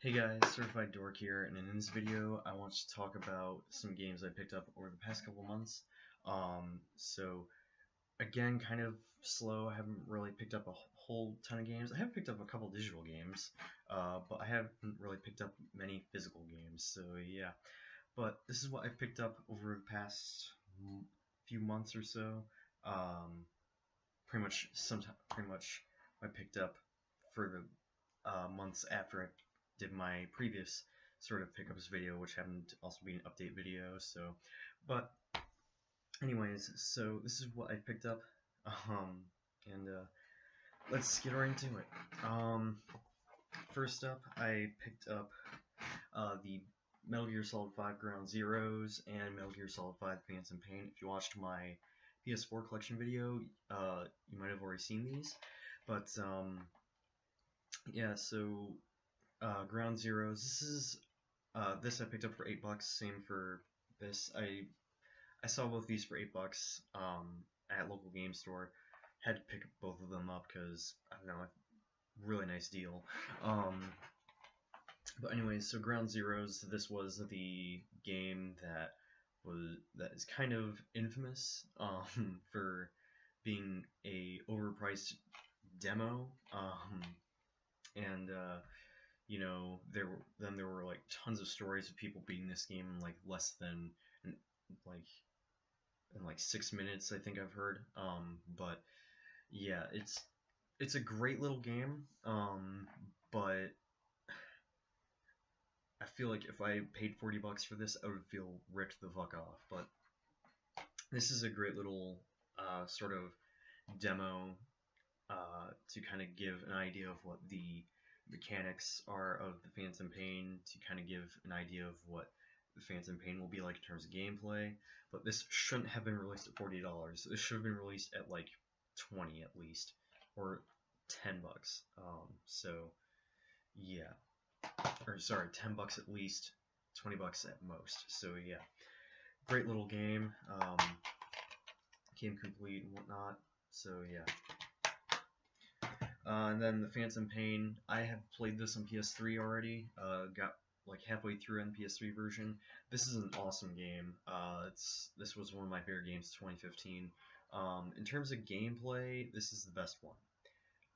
Hey guys, Certified Dork here, and in this video I want to talk about some games I picked up over the past couple months. So again, kind of slow. I haven't really picked up a whole ton of games. I have picked up a couple digital games, but I haven't really picked up many physical games. So yeah, but this is what I've picked up over the past few months or so. Um, pretty much I picked up for the months after I did my previous sort of pickups video, which happened to also be an update video. So, but anyways, so this is what I picked up, and let's get right into it. First up, I picked up the Metal Gear Solid 5 Ground Zeroes and Metal Gear Solid 5 Phantom Pain. If you watched my PS4 collection video, you might have already seen these. But yeah, so Ground Zeroes. This I picked up for $8. Same for this. I saw both these for $8 at local game store. Had to pick both of them up because I don't know, a really nice deal. But anyways, so Ground Zeroes. This was the game that is kind of infamous for being a overpriced demo. And there were like tons of stories of people beating this game in like less than like in like 6 minutes. I think I've heard. But yeah, it's a great little game. But I feel like if I paid $40 for this, I would feel ripped the fuck off. But this is a great little sort of demo to kind of give an idea of what the mechanics are of the Phantom Pain, to kind of give an idea of what the Phantom Pain will be like in terms of gameplay. But this shouldn't have been released at $40. This should have been released at like 20 at least, or $10. So yeah, or sorry, $10 at least, $20 at most. So yeah, great little game. Game complete and whatnot. So yeah. And then the Phantom Pain, I have played this on PS3 already. Got like halfway through on the PS3 version. This is an awesome game. This was one of my favorite games of 2015. In terms of gameplay, this is the best one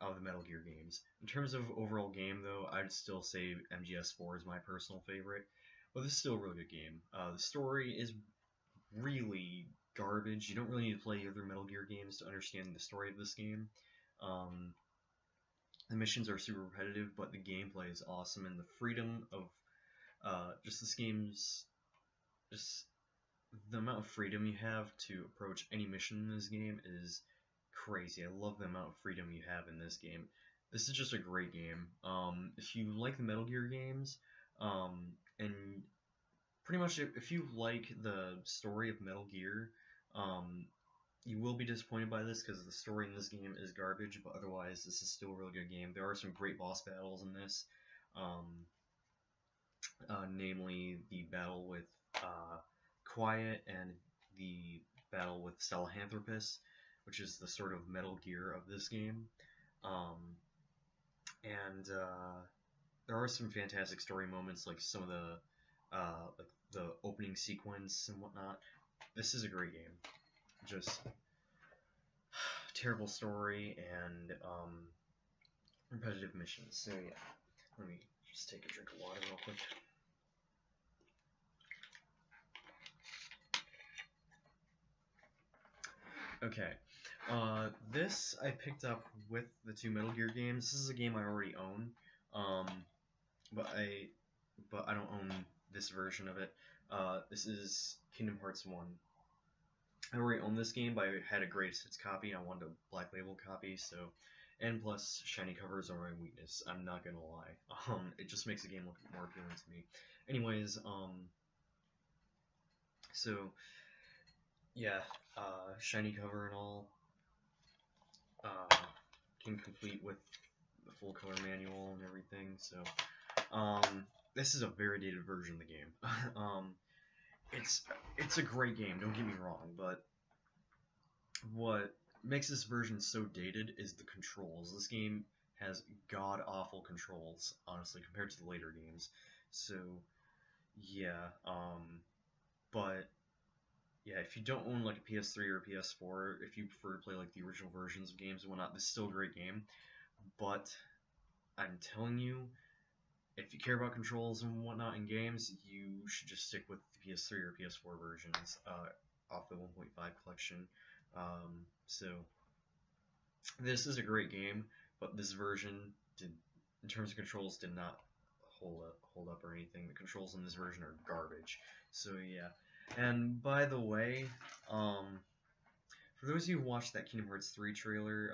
out of the Metal Gear games. In terms of overall game, though, I'd still say MGS4 is my personal favorite. But this is still a really good game. The story is really garbage. You don't really need to play other Metal Gear games to understand the story of this game. The missions are super repetitive, but the gameplay is awesome, and the freedom of just this game's just the amount of freedom you have to approach any mission in this game is crazy. I love the amount of freedom you have in this game. This is just a great game. If you like the Metal Gear games, and pretty much if you like the story of Metal Gear, you will be disappointed by this because the story in this game is garbage, but otherwise this is still a really good game. There are some great boss battles in this, namely the battle with Quiet and the battle with Sahelanthropus, which is the sort of Metal Gear of this game. And there are some fantastic story moments, like some of the opening sequence and whatnot. This is a great game. Just terrible story and repetitive missions. So yeah, let me just take a drink of water real quick. Okay, this I picked up with the two Metal Gear games. This is a game I already own, but I don't own this version of it. This is Kingdom Hearts 1. I already own this game, but I had a greatest hits copy and I wanted a black label copy, so, and plus shiny covers are my weakness, I'm not gonna lie. It just makes the game look more appealing to me. Anyways, so yeah, shiny cover and all, came complete with the full color manual and everything, so this is a very dated version of the game. It's a great game, don't get me wrong, but what makes this version so dated is the controls. This game has god-awful controls, honestly, compared to the later games. So, yeah, but yeah, if you don't own like a PS3 or a PS4, if you prefer to play like the original versions of games and whatnot, this is still a great game. But I'm telling you, if you care about controls and whatnot in games, you should just stick with the PS3 or PS4 versions off the 1.5 collection. So this is a great game, but this version did, in terms of controls, did not hold up or anything. The controls in this version are garbage. So yeah. And by the way, for those of you who watched that Kingdom Hearts 3 trailer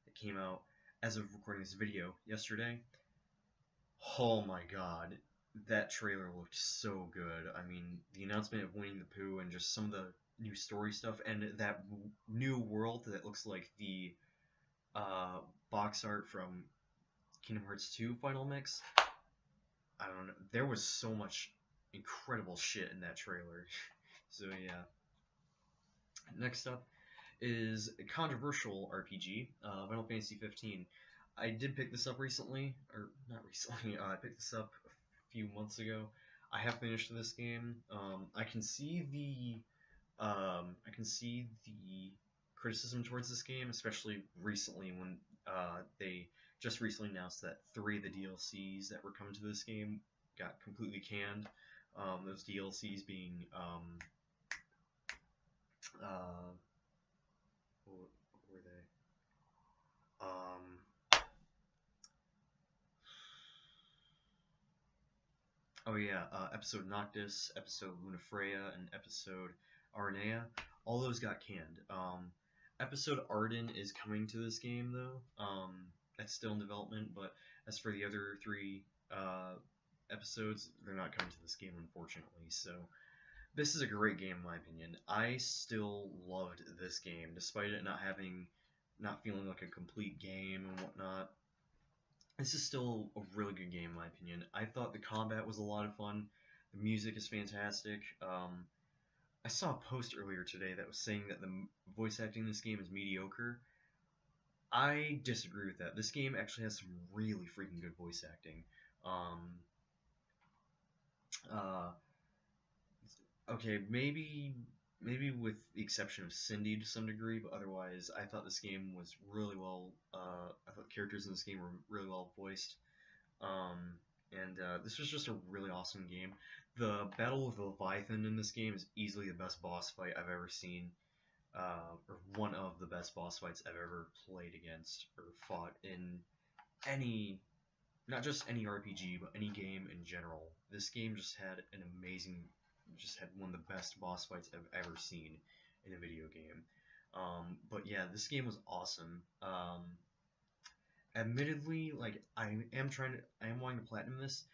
that came out as of recording this video yesterday, oh my god, that trailer looked so good. I mean, the announcement of Winnie the Pooh and just some of the new story stuff and that new world that looks like the box art from Kingdom Hearts 2 Final Mix. I don't know. There was so much incredible shit in that trailer. So yeah. Next up is a controversial RPG, Final Fantasy 15. I did pick this up recently, or not recently. I picked this up a few months ago. I have finished this game. I can see the criticism towards this game, especially recently when they just recently announced that 3 of the DLCs that were coming to this game got completely canned. Those DLCs being what were they? Oh yeah, episode Noctis, episode Lunafreya, and episode Aranea. All those got canned. Episode Arden is coming to this game though. That's still in development, but as for the other 3 episodes, they're not coming to this game unfortunately. So this is a great game in my opinion. I still loved this game, despite it not feeling like a complete game and whatnot. This is still a really good game in my opinion. I thought the combat was a lot of fun. The music is fantastic. I saw a post earlier today that was saying that the voice acting in this game is mediocre. I disagree with that. This game actually has some really freaking good voice acting. Uh, okay, maybe with the exception of Cindy to some degree, but otherwise, I thought this game was really well. I thought the characters in this game were really well voiced. This was just a really awesome game. The battle with Leviathan in this game is easily the best boss fight I've ever seen, or one of the best boss fights I've ever played against or fought in any, not just any RPG, but any game in general. This game just had one of the best boss fights I've ever seen in a video game. But yeah, this game was awesome. Admittedly, like I am wanting to platinum this,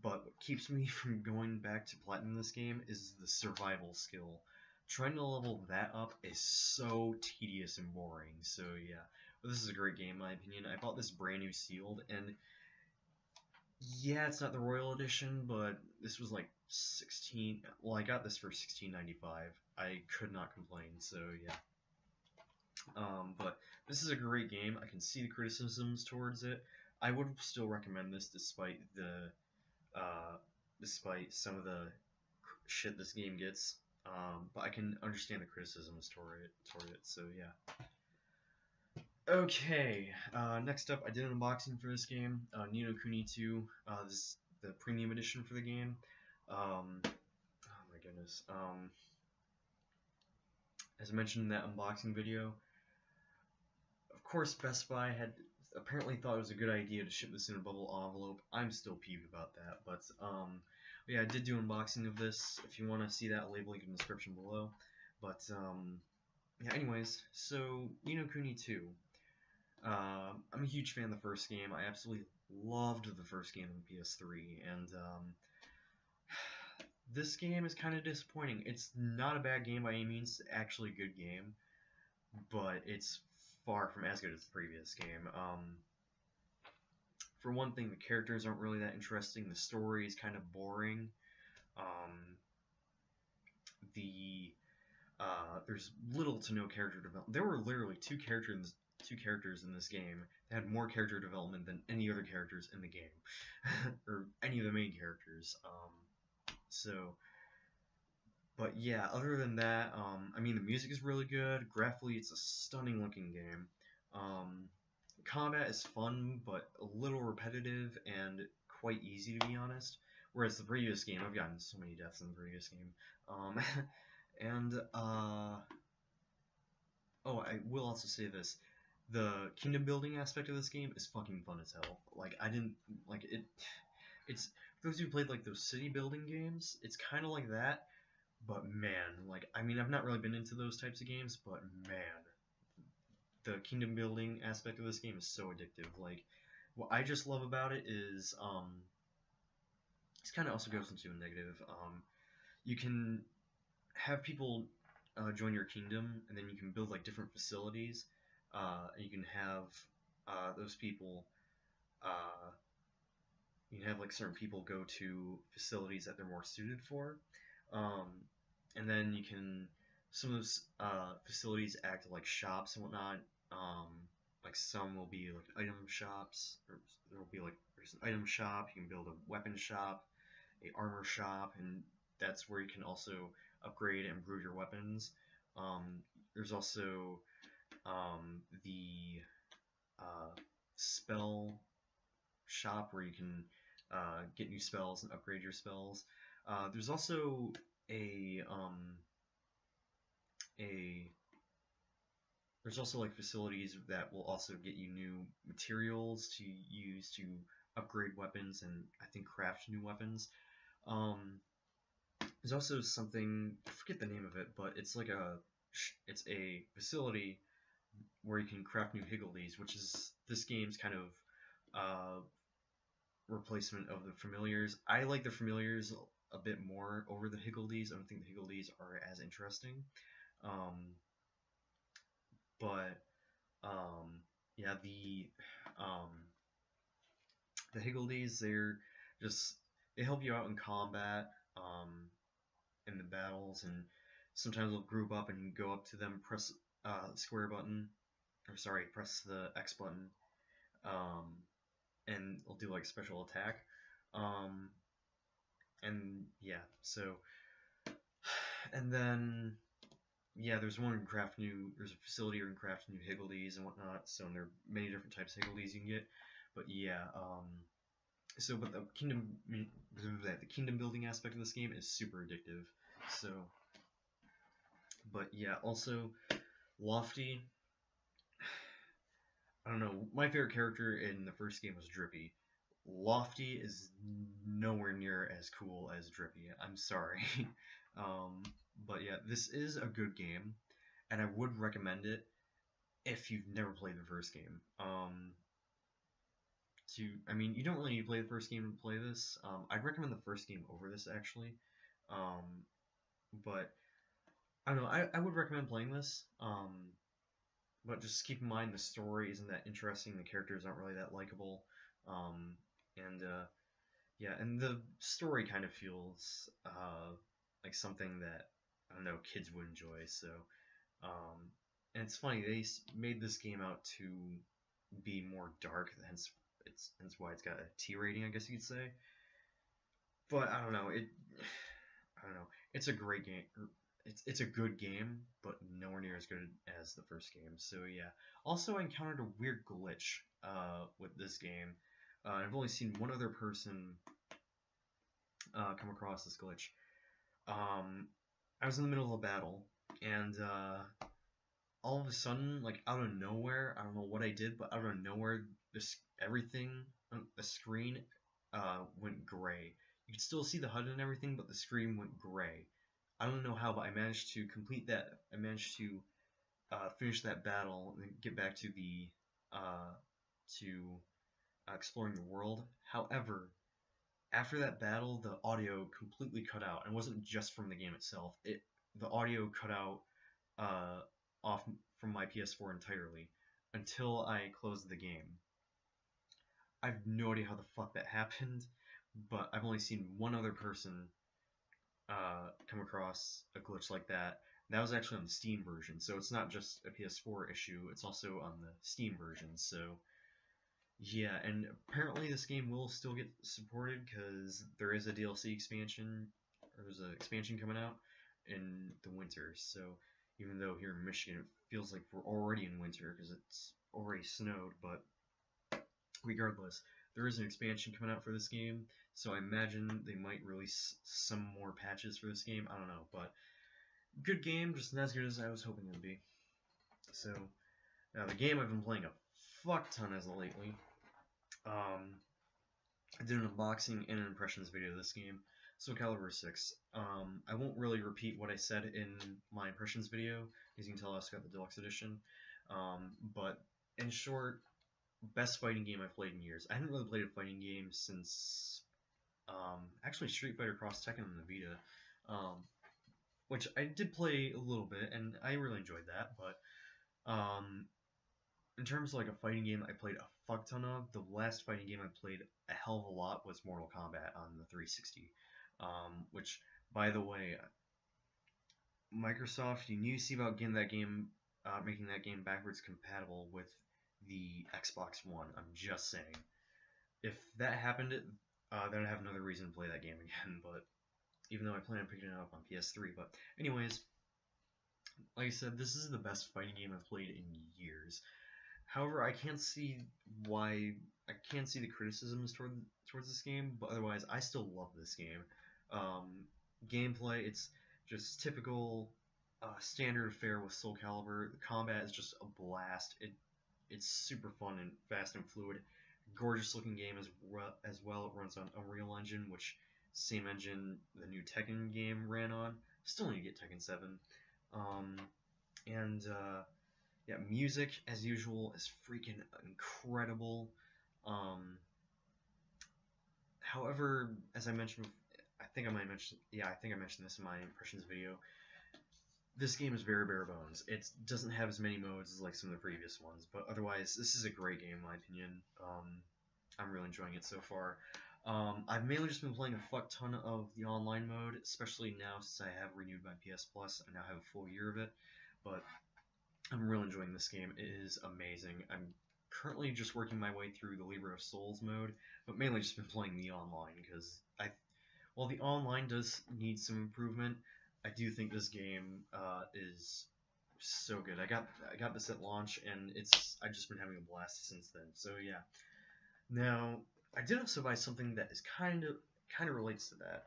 but what keeps me from going back to platinum this game is the survival skill. Trying to level that up is so tedious and boring. So yeah, but this is a great game in my opinion. I bought this brand new sealed, and yeah, it's not the Royal Edition, but this was like 16. Well, I got this for 16.95. I could not complain. So yeah. But this is a great game. I can see the criticisms towards it. I would still recommend this despite some of the shit this game gets. But I can understand the criticisms toward it. So yeah. Okay. Next up, I did an unboxing for this game. Ni no Kuni 2. This is the premium edition for the game. Oh my goodness. As I mentioned in that unboxing video, of course, Best Buy had apparently thought it was a good idea to ship this in a bubble envelope. I'm still peeved about that, but yeah, I did do an unboxing of this. If you want to see that, I'll leave a link in the description below. But yeah, anyways, so Ni no Kuni 2. I'm a huge fan of the first game. I absolutely loved the first game on PS3, and this game is kind of disappointing. It's not a bad game by any means. It's actually a good game, but it's far from as good as the previous game. For one thing, the characters aren't really that interesting. The story is kind of boring. Um, there's little to no character development. There were literally 2 characters two characters in this game that had more character development than any other characters in the game, or any of the main characters. So, but yeah, other than that, I mean, the music is really good. Graphically, it's a stunning looking game. Um, Combat is fun, but a little repetitive and quite easy to be honest. Whereas the previous game, I've gotten so many deaths in the previous game. Um, and oh, I will also say this: the kingdom building aspect of this game is fucking fun as hell. Like I didn't like it. It's for those who played like those city building games. It's kind of like that, but man, like I mean, I've not really been into those types of games, but man, the kingdom building aspect of this game is so addictive. Like what I just love about it is this kind of also goes into a negative. You can have people join your kingdom, and then you can build like different facilities, and you can have those people. Uh, you can have like certain people go to facilities that they're more suited for, um, and then you can some of those facilities act like shops and whatnot. Um, like some will be like item shops, or there will be like there's an item shop. You can build a weapon shop, a armor shop, and that's where you can also upgrade and improve your weapons. There's also the spell shop where you can get new spells and upgrade your spells. There's also a a there's also like facilities that will also get you new materials to use to upgrade weapons and I think craft new weapons. Um, there's also something I forget the name of it, but it's a facility where you can craft new higgledies, which is this game's kind of uh, replacement of the familiars. I like the familiars a bit more over the higgledies. I don't think the higgledies are as interesting. Um, but yeah, um, the higgledies just they help you out in combat, in the battles, and sometimes they'll group up and go up to them, press square button, or sorry, press the X button, um, and they'll do like special attack. Um, and yeah, so and then yeah, there's a facility where you can craft new higgledies and whatnot. So there are many different types of higgledies you can get. But yeah, but the kingdom building aspect of this game is super addictive. So, but yeah, also Lofty. I don't know. My favorite character in the first game was Drippy. Lofty is nowhere near as cool as Drippy. I'm sorry. um, but yeah, this is a good game, and I would recommend it if you've never played the first game. I mean, you don't really need to play the first game to play this. I'd recommend the first game over this actually. Um, but I don't know. I would recommend playing this. But just keep in mind the story isn't that interesting. The characters aren't really that likable. Um, and yeah, and the story kind of feels like something that I don't know kids would enjoy. So, um, and it's funny made this game out to be more dark. Hence why it's got a T rating, I guess you could say. But I don't know. I don't know. It's a great game. It's a good game, but nowhere near as good as the first game. So yeah. Also, I encountered a weird glitch with this game. I've only seen one other person come across this glitch. I was in the middle of a battle, and all of a sudden, like out of nowhere, I don't know what I did, but out of nowhere, everything, the screen, went gray. You could still see the HUD and everything, but the screen went gray. I don't know how, but I managed to complete that. I managed to finish that battle and get back to the to exploring the world. However, after that battle, the audio completely cut out, and it wasn't just from the game itself. The audio cut out uh, off from my PS4 entirely until I closed the game. I have no idea how the fuck that happened, but I've only seen one other person come across a glitch like that, That was actually on the Steam version, so it's not just a PS4 issue, it's also on the Steam version, so yeah, and apparently this game will still get supported because there is a DLC expansion, or there's an expansion coming out in the winter, so even though here in Michigan it feels like we're already in winter because it's already snowed, but regardless, there is an expansion coming out for this game, so I imagine they might release some more patches for this game, I don't know, but good game, just not as good as I was hoping it would be. So, now the game I've been playing a fuck ton as of lately. I did an unboxing and an impressions video of this game, Soul Calibur 6. I won't really repeat what I said in my impressions video, as you can tell I also got the deluxe edition. But in short, best fighting game I've played in years. I haven't really played a fighting game since actually Street Fighter Cross Tekken on the Vita. Which I did play a little bit, and I really enjoyed that, but in terms of like a fighting game I played a fuck ton of, the last fighting game I played a hell of a lot was Mortal Kombat on the 360. Which, by the way, Microsoft, you need to see about getting that game, making that game backwards compatible with the Xbox One. I'm just saying. If that happened, then I'd have another reason to play that game again, but even though I plan on picking it up on PS3. But anyways, like I said, this is the best fighting game I've played in years. However, I can't see the criticisms towards this game, but otherwise, I still love this game. Gameplay, it's just typical standard fare with Soul Calibur. The combat is just a blast. It's super fun and fast and fluid. Gorgeous looking game as well. It runs on Unreal Engine, which same engine the new Tekken game ran on. Still need to get Tekken 7. Yeah, music as usual is freaking incredible. However, as I mentioned, I think I mentioned this in my impressions video. This game is very bare bones. It doesn't have as many modes as like some of the previous ones, but otherwise, this is a great game in my opinion. I'm really enjoying it so far. I've mainly just been playing a fuck ton of the online mode, especially now since I have renewed my PS Plus. I now have a full year of it, but I'm really enjoying this game. It is amazing. I'm currently just working my way through the Libra of Souls mode, but mainly just been playing the online because while the online does need some improvement, I do think this game is so good. I got this at launch, and I've just been having a blast since then. So yeah. Now I did also buy something that is kind of relates to that.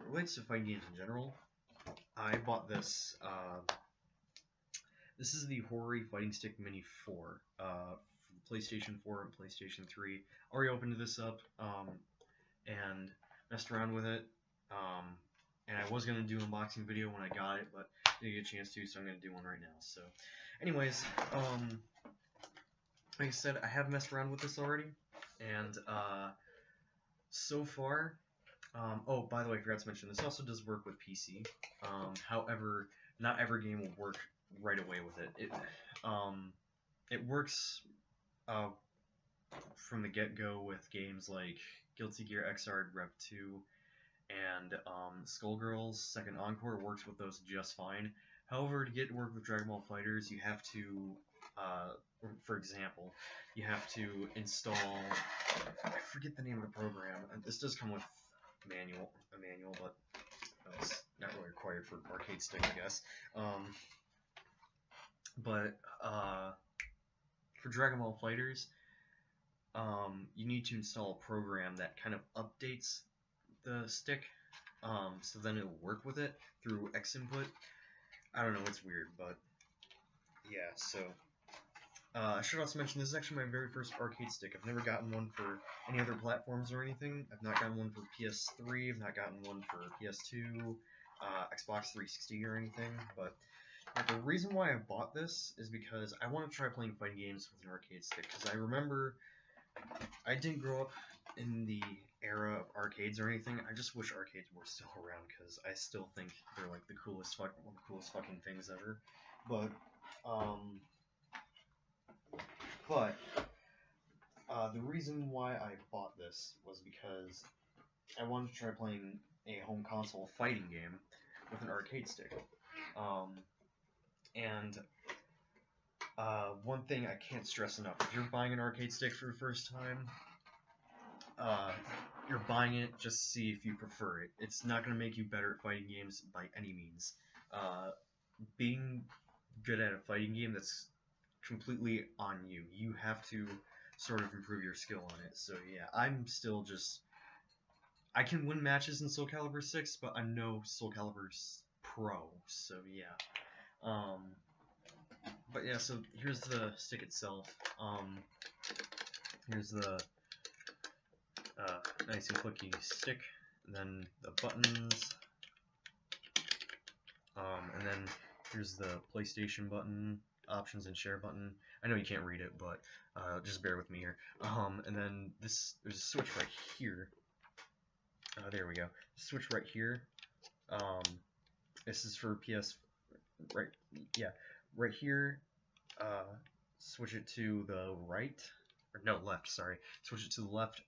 It relates to fighting games in general. I bought this. This is the Hori Fighting Stick Mini 4 for PlayStation 4 and PlayStation 3. Already opened this up and messed around with it. And I was going to do an unboxing video when I got it, but didn't get a chance to, so I'm going to do one right now. So, anyways, like I said, I have messed around with this already, and so far, oh, by the way, I forgot to mention, this also does work with PC. However, not every game will work right away with it. It works from the get-go with games like Guilty Gear Xrd Rev 2 and Skullgirls Second Encore works with those just fine. However, to get to work with Dragon Ball FighterZ, you have to, for example, you have to install, I forget the name of the program, and this does come with a manual, but it's not really required for arcade stick, I guess. But for Dragon Ball FighterZ, you need to install a program that kind of updates the stick, so then it'll work with it through X input. I don't know, it's weird, but yeah, so I should also mention this is actually my very first arcade stick. I've never gotten one for any other platforms or anything. I've not gotten one for PS3, I've not gotten one for PS2, Xbox 360 or anything, but the reason why I bought this is because I want to try playing fighting games with an arcade stick, because I remember I didn't grow up in the era of arcades or anything. I just wish arcades were still around, because I still think they're like one of the coolest fucking things ever. But the reason why I bought this was because I wanted to try playing a home console fighting game with an arcade stick. And one thing I can't stress enough: if you're buying an arcade stick for the first time, you're buying it just to see if you prefer it. It's not going to make you better at fighting games by any means. Being good at a fighting game, that's completely on you. You have to sort of improve your skill on it. So yeah, I'm still just... I can win matches in Soul Calibur 6, but I'm no Soul Calibur pro, so yeah. But yeah, so here's the stick itself. Here's the nice and clicky stick, and then the buttons, and then here's the PlayStation button, options and share button. I know you can't read it, but just bear with me here. And then there's a switch right here. There we go. Switch right here. This is for PS. Right here. Switch it to the right, or no, left. Sorry. Switch it to the left.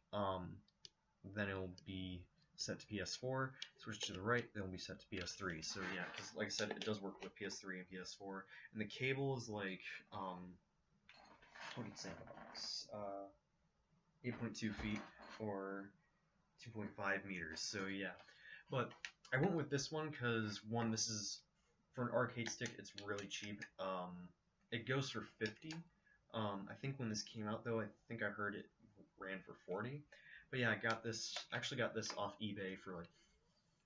Then it'll be set to PS4. Switch it to the right, then it'll be set to PS3. So yeah, because like I said, it does work with PS3 and PS4. And the cable is like what did it say in the box? 8.2 feet or 2.5 meters. So yeah, but I went with this one because one, this is for an arcade stick. It's really cheap. It goes for 50. I think when this came out though, I think I heard it ran for 40. But yeah, I actually got this off eBay for like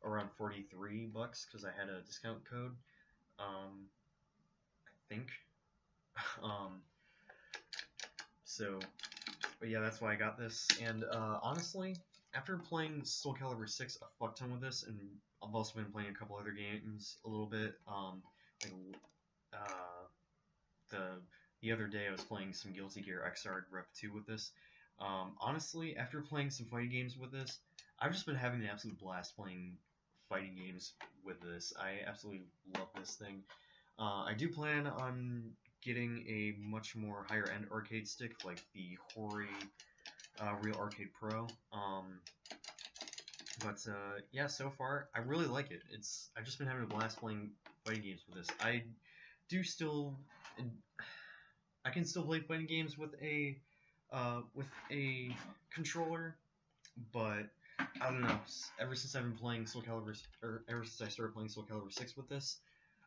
around 43 bucks because I had a discount code. I think. But yeah, that's why I got this. And honestly, after playing Soul Calibur 6 a fuck ton with this, and I've also been playing a couple other games a little bit. Like the other day I was playing some Guilty Gear Xrd Rep 2 with this. Honestly, after playing some fighting games with this, I've just been having an absolute blast playing fighting games with this. I absolutely love this thing. I do plan on getting a much more higher end arcade stick like the Hori Real Arcade Pro. Yeah, so far I really like it. I've just been having a blast playing fighting games with this. I can still play fighting games with a controller, but I don't know. Ever since I've been playing Soul Calibur, or ever since I started playing Soul Calibur 6 with this,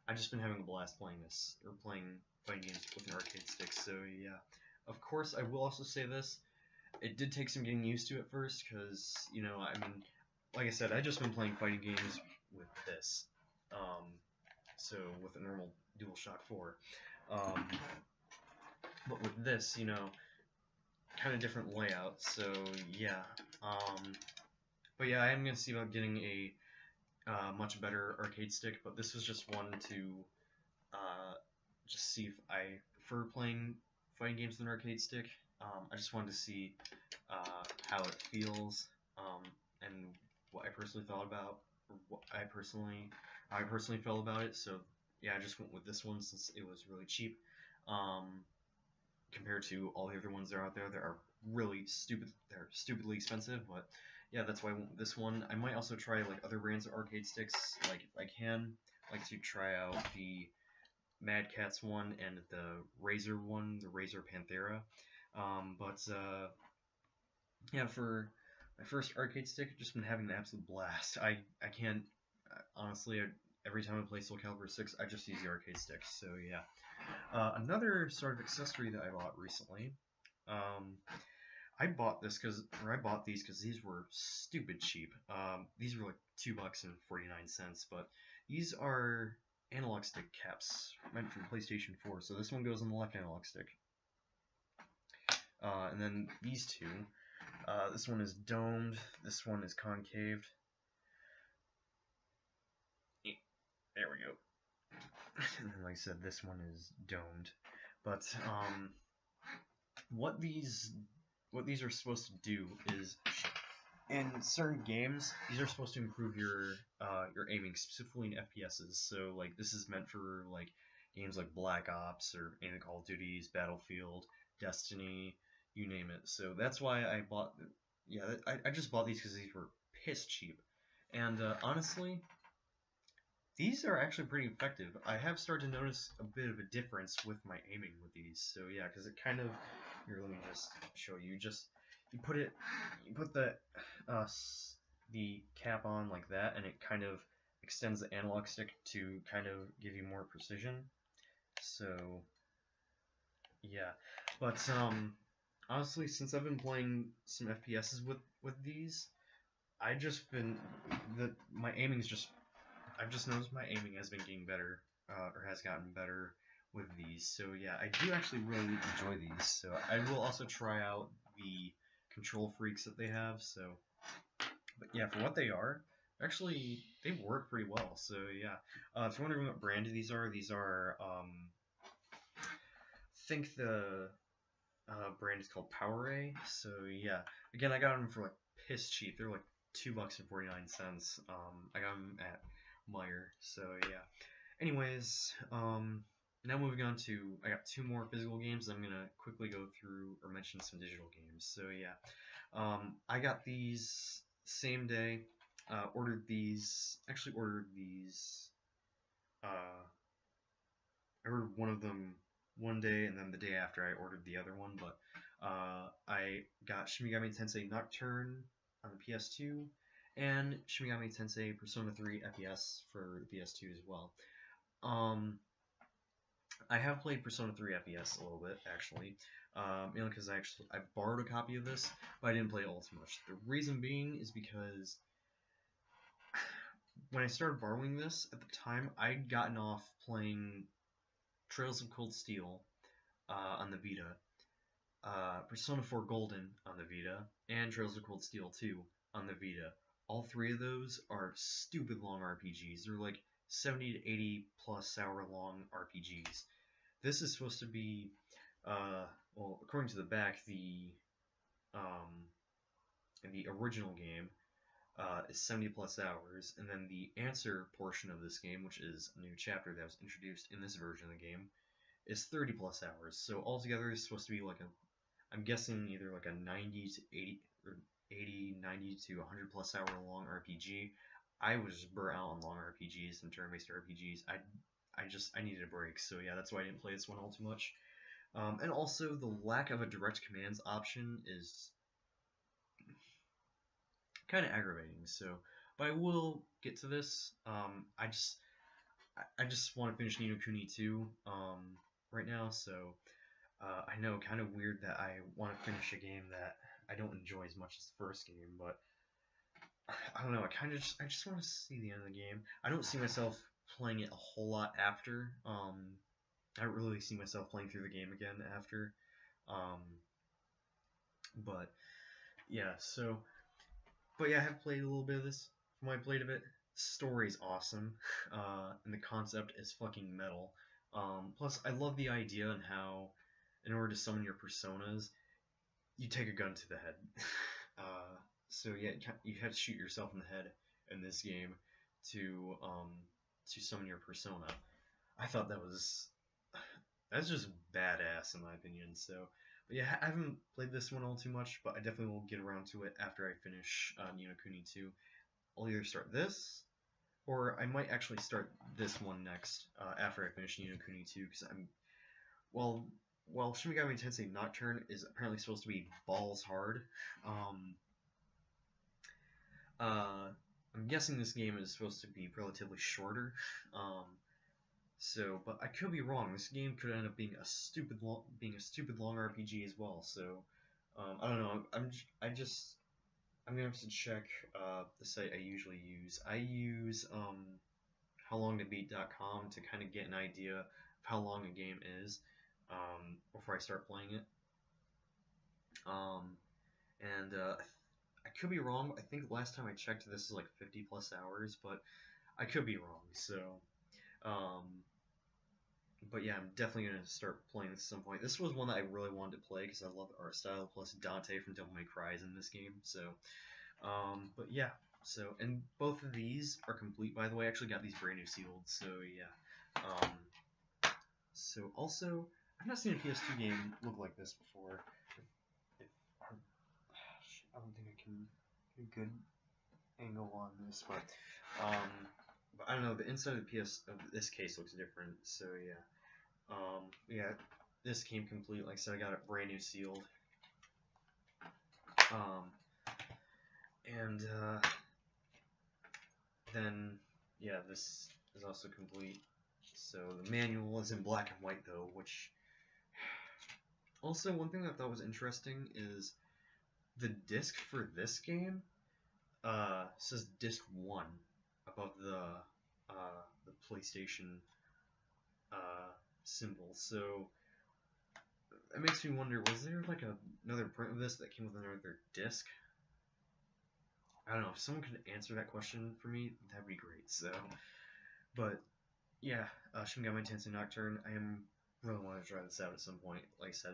I've just been having a blast playing this, or playing fighting games with an arcade stick. So yeah, of course I will also say this. It did take some getting used to at first, because I mean, like I said, I just been playing fighting games with this. So with a normal DualShock 4. But with this, kind of different layout. So yeah. But yeah, I am gonna see about getting a much better arcade stick. But this was just one to just see if I prefer playing fighting games with an arcade stick. I just wanted to see how it feels, and what I personally thought about, or what I personally felt about it. So yeah, I just went with this one since it was really cheap. Compared to all the other ones that are out there that are really stupidly expensive. But yeah, that's why I went with this one. I might also try like other brands of arcade sticks, like if I can. Like to try out the Mad Catz one and the Razer one, the Razer Panthera. Yeah, for my first arcade stick, I've just been having an absolute blast. I can't honestly. Every time I play Soul Calibur 6, I just use the arcade stick. So yeah. Another sort of accessory that I bought recently. I bought these because these were stupid cheap. These were like $2.49, but these are analog stick caps meant for PlayStation 4. So this one goes on the left analog stick. And then these two. This one is domed. This one is concaved. There we go. And then, like I said, this one is domed. But what these are supposed to do is, in certain games, these are supposed to improve your aiming, specifically in FPSs. So like this is meant for like games like Black Ops or any Call of Duties, Battlefield, Destiny, you name it. So that's why I bought. Yeah, I just bought these because these were piss cheap, and honestly, these are actually pretty effective. I have started to notice a bit of a difference with my aiming with these. So yeah, because it kind of, here, let me just show you. Just you put the cap on like that, and it kind of extends the analog stick to kind of give you more precision. So yeah, but honestly, since I've been playing some FPSs with these, I just been my aiming's just I've just noticed my aiming has been getting better, or has gotten better with these. So yeah, I do actually really enjoy these. So I will also try out the Control Freaks that they have. So, but yeah, for what they are, actually they work pretty well. So yeah, if you're wondering what brand these are I think the brand is called PowerA. So yeah, again, I got them for like piss cheap. They're like $2.49. I got them at Meijer. So yeah. Anyways, now moving on to, I got two more physical games. I'm gonna quickly go through or mention some digital games. So yeah, I got these same day. Ordered these. Actually, ordered these. I ordered one of them one day, and then the day after I ordered the other one. But I got Shin Megami Tensei Nocturne on the PS2, and Shin Megami Tensei Persona 3 FES for the PS2 as well. I have played Persona 3 FES a little bit actually, because I borrowed a copy of this, but I didn't play it all too much. The reason being is because when I started borrowing this at the time, I'd gotten off playing Trails of Cold Steel on the Vita, Persona 4 Golden on the Vita, and Trails of Cold Steel 2 on the Vita. All three of those are stupid long RPGs. They're like 70 to 80 plus hour long RPGs. This is supposed to be, well, according to the back, the original game is 70 plus hours, and then the answer portion of this game, which is a new chapter that was introduced in this version of the game, is 30 plus hours. So altogether, it's supposed to be like I'm guessing either like a 90 to 80 or 80, 90 to 100 plus hour long RPG. I was just burnt out on long RPGs and turn-based RPGs. I needed a break, so yeah, that's why I didn't play this one all too much. And also, the lack of a direct commands option is kind of aggravating. So, but I will get to this. I just want to finish Ni no Kuni 2 right now. So I know, kind of weird that I want to finish a game that I don't enjoy as much as the first game, but I don't know. I just want to see the end of the game. I don't see myself playing it a whole lot after. I don't really see myself playing through the game again after. Um, but yeah, so but yeah, I have played a little bit of this. From what I played of it, story's awesome, and the concept is fucking metal. Plus, I love the idea and how, in order to summon your personas, you take a gun to the head. So yeah, you have to shoot yourself in the head in this game to summon your persona. I thought that's just badass in my opinion. So, but yeah, I haven't played this one all too much, but I definitely will get around to it after I finish Ni no Kuni 2. I'll either start this, or I might actually start this one next after I finish Ni no Kuni 2, because well, Shin Megami Tensei Nocturne is apparently supposed to be balls hard. I'm guessing this game is supposed to be relatively shorter. So, but I could be wrong. This game could end up being a stupid long RPG as well. So, I don't know. I'm gonna have to check the site I usually use. I use howlongtobeat.com to kind of get an idea of how long a game is before I start playing it. And I could be wrong. I think last time I checked, this is like 50 plus hours, but I could be wrong. So, but yeah, I'm definitely gonna start playing this at some point. This was one that I really wanted to play because I love the art style. Plus, Dante from Devil May Cry is in this game. So, but yeah. So, and both of these are complete, by the way. I actually got these brand new sealed. So yeah. So also, I've not seen a PS2 game look like this before. I don't think I can get a good angle on this, but but I don't know. The inside of the PS of this case looks different. So yeah. Yeah. This came complete. Like I said, I got it brand new sealed. Um, and then yeah, this is also complete. So the manual is in black and white though, which also one thing I thought was interesting is the disc for this game says disc 1 above the PlayStation symbol. So it makes me wonder, was there like another print of this that came with another disc? I don't know. If someone could answer that question for me, that'd be great. So, but yeah, Shin Megami Tensei Nocturne. I am really want to try this out at some point. Like I said,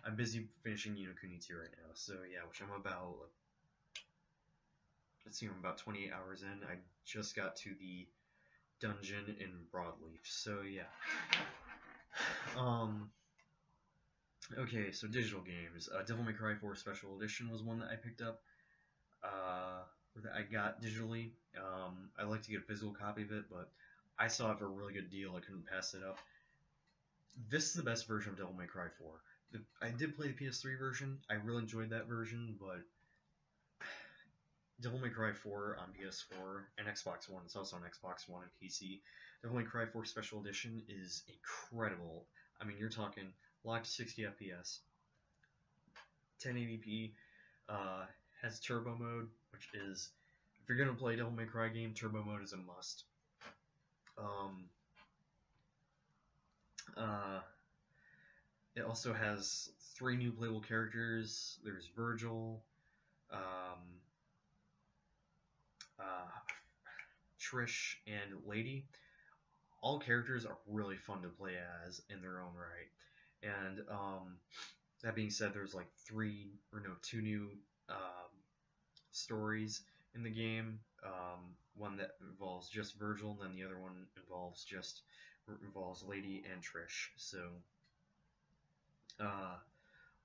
I'm busy finishing Ni no Kuni 2 right now. So yeah, which I'm about. Let's see, I'm about 28 hours in. I just got to the dungeon in Broadleaf. So yeah. Okay, so digital games. Devil May Cry 4 Special Edition was one that I picked up. Or that I got digitally. I'd like to get a physical copy of it, but I saw it for a really good deal. I couldn't pass it up. This is the best version of Devil May Cry 4. I did play the PS3 version. I really enjoyed that version, but Devil May Cry 4 on PS4 and Xbox One. It's also on Xbox One and PC. Devil May Cry 4 Special Edition is incredible. I mean, you're talking locked 60 FPS, 1080p, has turbo mode, which is, if you're gonna play Devil May Cry game, turbo mode is a must. Uh, it also has 3 new playable characters. There's Virgil, um, uh, Trish, and Lady. All characters are really fun to play as in their own right. And that being said, there's like 2 new stories in the game. One that involves just Virgil, and then the other one involves Lady and Trish. So,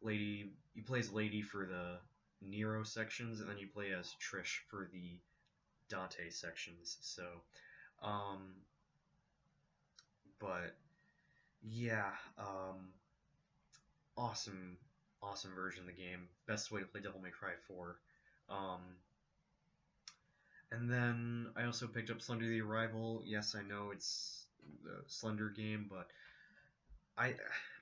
Lady, you play as Lady for the Nero sections, and then you play as Trish for the Dante sections. So, but yeah, awesome, awesome version of the game. Best way to play Devil May Cry 4. Um, and then I also picked up Slender the Arrival. Yes, I know it's the Slender game, but I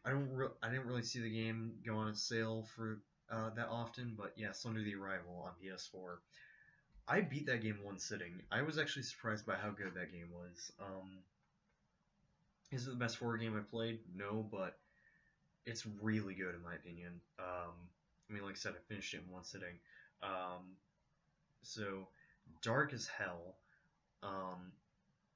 I didn't really see the game go on sale for that often. But yeah, Slender the Arrival on PS4. I beat that game one sitting. I was actually surprised by how good that game was. Is it the best horror game I played? No, but it's really good in my opinion. I mean, like I said, I finished it in one sitting. So dark as hell. Um,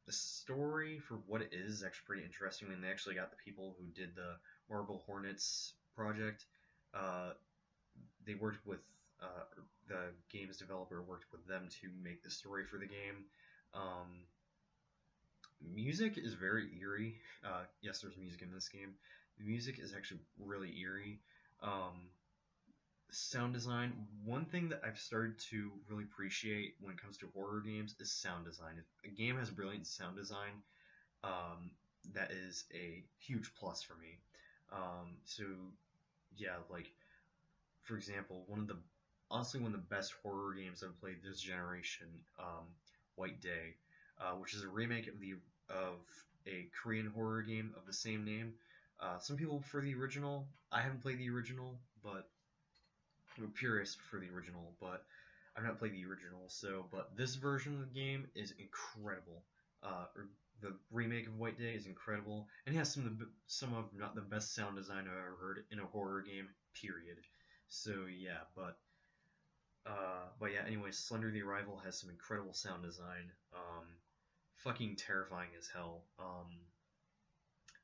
the story for what it is actually pretty interesting. I mean, they actually got the people who did the Marble Hornets project. Uh, they worked with the game's developer worked with them to make the story for the game. Um, Music is very eerie. Yes, there's music in this game. The music is actually really eerie. Um, Sound design. One thing that I've started to really appreciate when it comes to horror games is sound design. If a game has brilliant sound design, that is a huge plus for me. So yeah, like for example, honestly one of the best horror games I've played this generation, White Day, which is a remake of a Korean horror game of the same name. Some people prefer the original. I haven't played the original, but I'm a purist for the original. But I've not played the original. But this version of the game is incredible. The remake of White Day is incredible, and it has some of not the best sound design I've ever heard in a horror game. Period. So yeah, but yeah. Anyways, Slender the Arrival has some incredible sound design. Fucking terrifying as hell.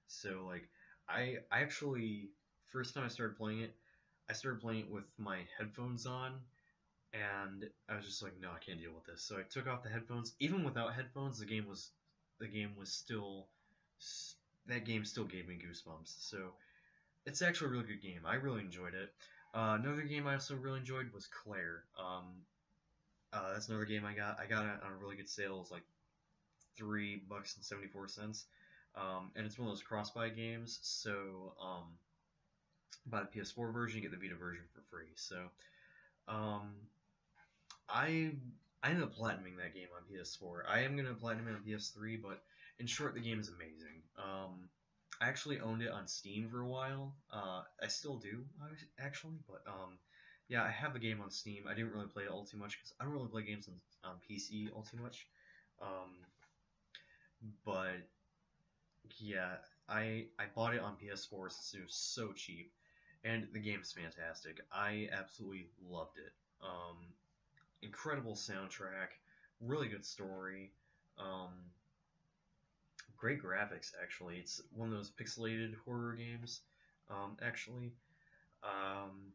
So like, I actually first time I started playing it with my headphones on, and I was just like, no, I can't deal with this. So I took off the headphones. Even without headphones, the game was still that game still gave me goosebumps. So it's actually a really good game. I really enjoyed it. Another game I also really enjoyed was Claire. That's another game I got. I got it on a really good sale. It was like $3.74. And it's one of those cross-buy games, so buy the PS4 version, you get the Vita version for free. So um, I I ended up platinuming that game on PS4. I am gonna platinum it on PS3, but in short, the game is amazing. I actually owned it on Steam for a while. I still do, actually, but yeah, I have the game on Steam. I didn't really play it all too much because I don't really play games on PC all too much. Um, but yeah, I bought it on PS4 since it was so cheap, and the game's fantastic. I absolutely loved it. Incredible soundtrack, really good story, um, great graphics. Actually, it's one of those pixelated horror games. Actually, um,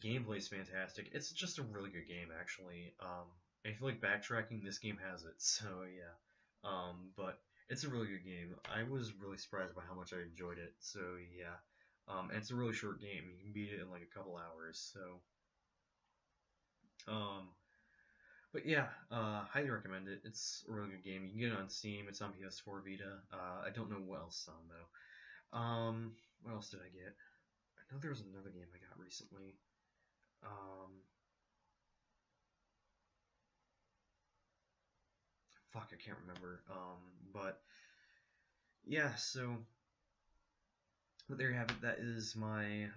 gameplay's fantastic. It's just a really good game, actually. I feel like backtracking, this game has it. So yeah, but it's a really good game. I was really surprised by how much I enjoyed it. So yeah, and it's a really short game. You can beat it in like a couple hours. So um, but yeah, highly recommend it. It's a really good game. You can get it on Steam. It's on PS4 Vita. I don't know what else is on though. What else did I get? I know there was another game I got recently. Fuck, I can't remember. But yeah, so but there you have it. That is my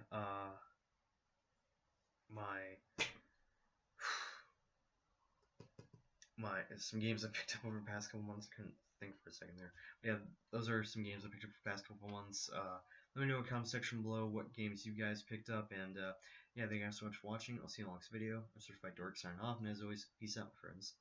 my some games I picked up over the past couple months. I couldn't think for a second there. But yeah, those are some games I picked up for the past couple months. Let me know in the comment section below what games you guys picked up, and yeah, thank you guys so much for watching. I'll see you in the next video. I'm Certified Dork signing off, and as always, peace out, friends.